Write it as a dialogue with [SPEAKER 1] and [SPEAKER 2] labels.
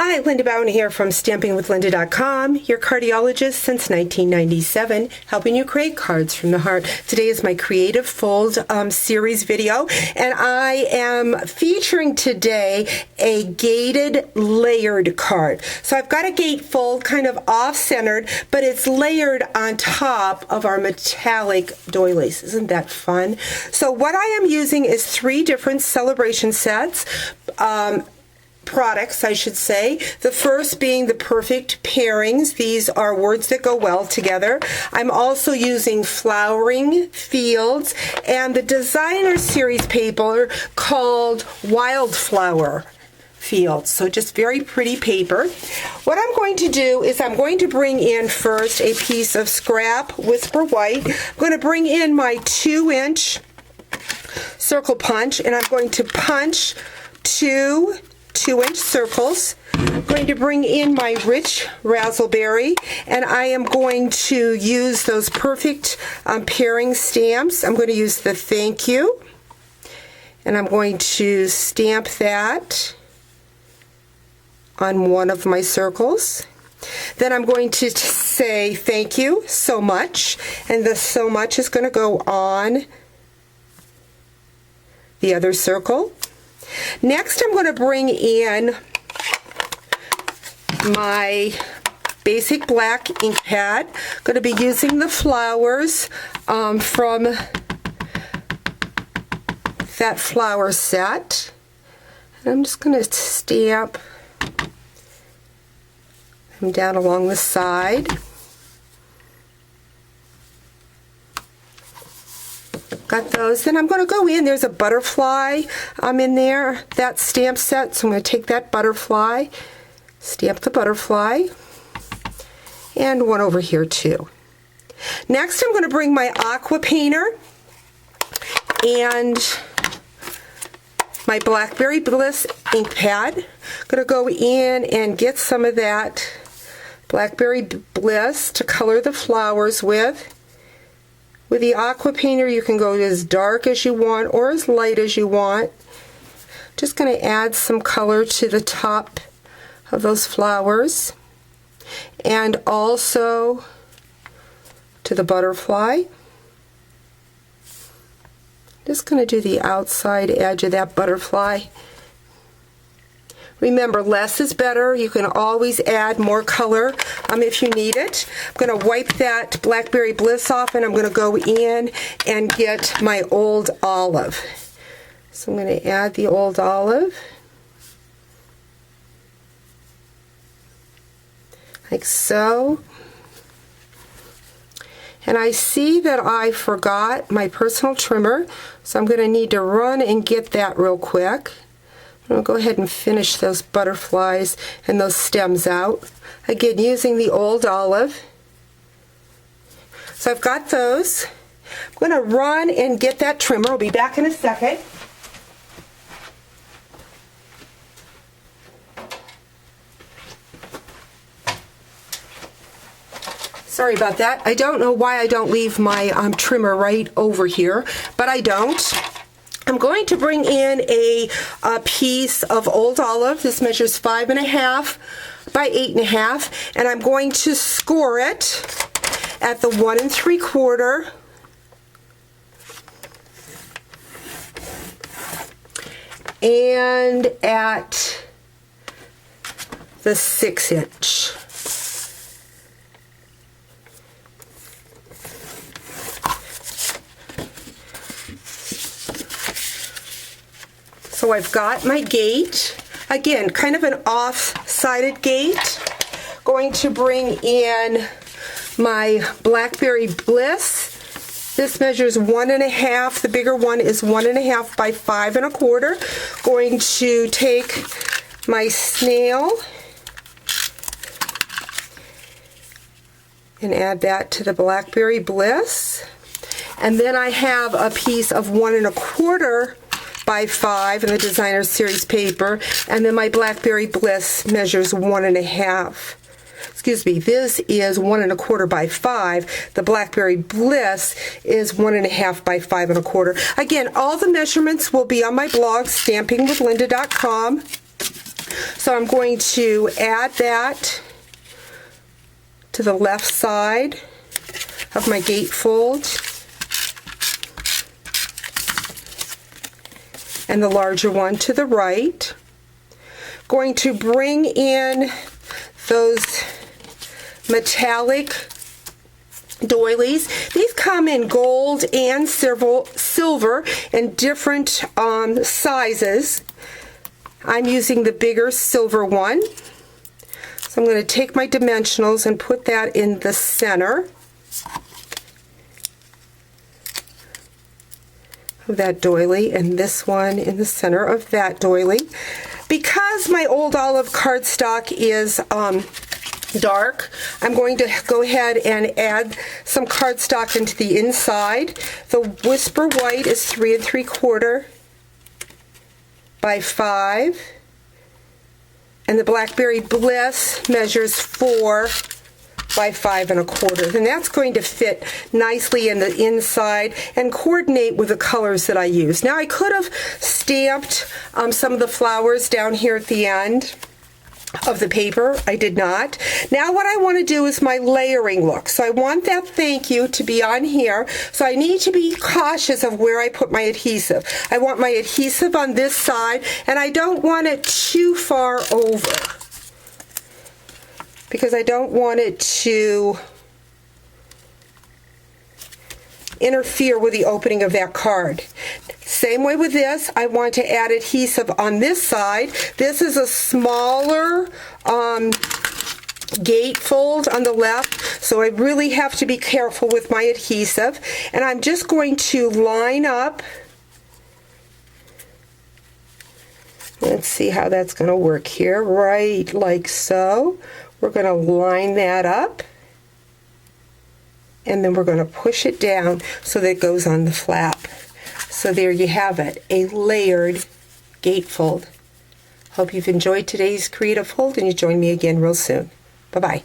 [SPEAKER 1] Hi, Linda Bowen here from StampingWithLinda.com, your cardiologist since 1997, helping you create cards from the heart. Today is my Creative Fold series video, and I am featuring today a gated layered card. So I've got a gate fold kind of off-centered, but it's layered on top of our metallic doilies. Isn't that fun? So what I am using is 3 different celebration sets. Products, I should say. The first being the perfect pairings. These are words that go well together. I'm also using flowering fields and the designer series paper called Wildflower Fields. So just very pretty paper. What I'm going to do is I'm going to bring in first a piece of scrap Whisper White. I'm going to bring in my 2-inch circle punch, and I'm going to punch 2 2-inch circles. I'm going to bring in my rich razzleberry, and I am going to use those perfect pairing stamps. I'm going to use the thank you, and I'm going to stamp that on one of my circles. Then I'm going to say thank you so much, and the so much is going to go on the other circle. Next, I'm going to bring in my basic black ink pad. I'm going to be using the flowers from that flower set. And I'm just going to stamp them down along the side. Got those. Then I'm going to go in. There's a butterfly in there, that stamp set. So I'm going to take that butterfly, stamp the butterfly, and one over here too. Next, I'm going to bring my aqua painter and my Blackberry Bliss ink pad. I'm going to go in and get some of that Blackberry Bliss to color the flowers with. With the aqua painter, you can go as dark as you want or as light as you want. Just going to add some color to the top of those flowers and also to the butterfly. Just going to do the outside edge of that butterfly. Remember, less is better. You can always add more color if you need it. I'm going to wipe that Blackberry Bliss off, and I'm going to go in and get my Old Olive. So I'm going to add the Old Olive, like so. And I see that I forgot my personal trimmer, so I'm going to need to run and get that real quick. I'll go ahead and finish those butterflies and those stems out. Again, using the Old Olive. So I've got those. I'm going to run and get that trimmer. I'll be back in a second. Sorry about that. I don't know why I don't leave my trimmer right over here, but I don't. I'm going to bring in a piece of Old Olive. This measures 5.5 by 8.5, and I'm going to score it at the 1 3/4 and at the 6-inch. So I've got my gate, again, kind of an off-sided gate. Going to bring in my Blackberry Bliss. This measures 1.5. The bigger one is 1.5 by 5 1/4. Going to take my snail and add that to the Blackberry Bliss. And then I have a piece of 1 1/4 by 5 in the designer series paper, and then my Blackberry Bliss measures 1.5. Excuse me, this is 1 1/4 by 5. The Blackberry Bliss is 1.5 by 5 1/4. Again, all the measurements will be on my blog, stampingwithlinda.com. So I'm going to add that to the left side of my gatefold, and the larger one to the right. Going to bring in those metallic doilies. These come in gold and silver in different sizes. I'm using the bigger silver one. So I'm going to take my dimensionals and put that in the center of that doily, and this one in the center of that doily. Because my old olive cardstock is dark, I'm going to go ahead and add some cardstock into the inside. The Whisper White is 3 3/4 by 5, and the Blackberry Bliss measures 4 by 5 1/4. And that's going to fit nicely in the inside and coordinate with the colors that I use. Now I could have stamped some of the flowers down here at the end of the paper. I did not. Now what I want to do is my layering look. So I want that thank you to be on here. So I need to be cautious of where I put my adhesive. I want my adhesive on this side, and I don't want it too far over, because I don't want it to interfere with the opening of that card. Same way with this, I want to add adhesive on this side. This is a smaller gatefold on the left, so I really have to be careful with my adhesive. And I'm just going to line up. Let's see how that's going to work here. Right like so. We're going to line that up, and then we're going to push it down so that it goes on the flap. So there you have it, a layered gatefold. Hope you've enjoyed today's creative fold, and you join me again real soon. Bye-bye.